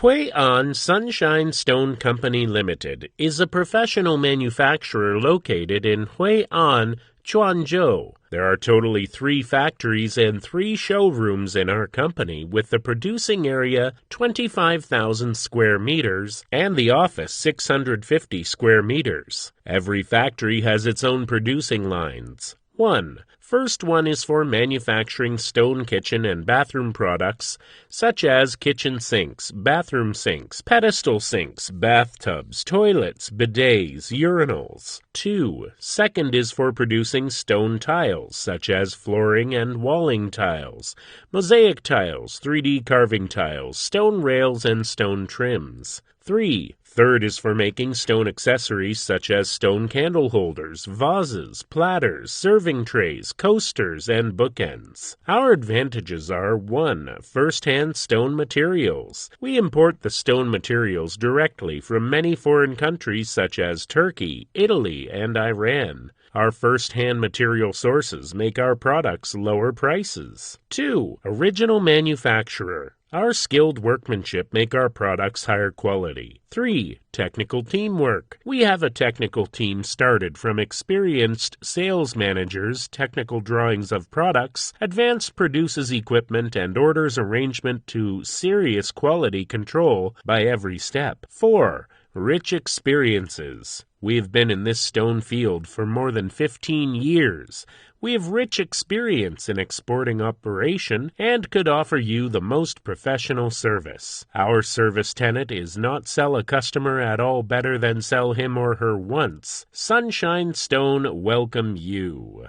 Huian Sunshine Stone Co. Limited is a professional manufacturer located in Huian, Quanzhou. There are totally 3 factories and 3 showrooms in our company, with the producing area 25,000 square meters and the office 650 square meters. Every factory has its own producing lines. 1. First one is for manufacturing stone kitchen and bathroom products, such as kitchen sinks, bathroom sinks, pedestal sinks, bathtubs, toilets, bidets, urinals. 2. Second is for producing stone tiles, such as flooring and walling tiles, mosaic tiles, 3D carving tiles, stone rails, and stone trims. 3. Third is for making stone accessories such as stone candle holders, vases, platters, serving trays, coasters, and bookends. Our advantages are 1. First-hand stone materials. We import the stone materials directly from many foreign countries such as Turkey, Italy, and Iran. Our first-hand material sources make our products lower prices. 2. Original manufacturer. Our skilled workmanship make our products higher quality. 3. Technical teamwork. We have a technical team started from experienced sales managers, technical drawings of products, advanced produces equipment, and orders arrangement to serious quality control by every step. 4. Rich experiences. We have been in this stone field for more than 15 years. We have rich experience in exporting operation and could offer you the most professional service. Our service tenet is not sell a customer at all better than sell him or her once. Sunshine Stone welcome you.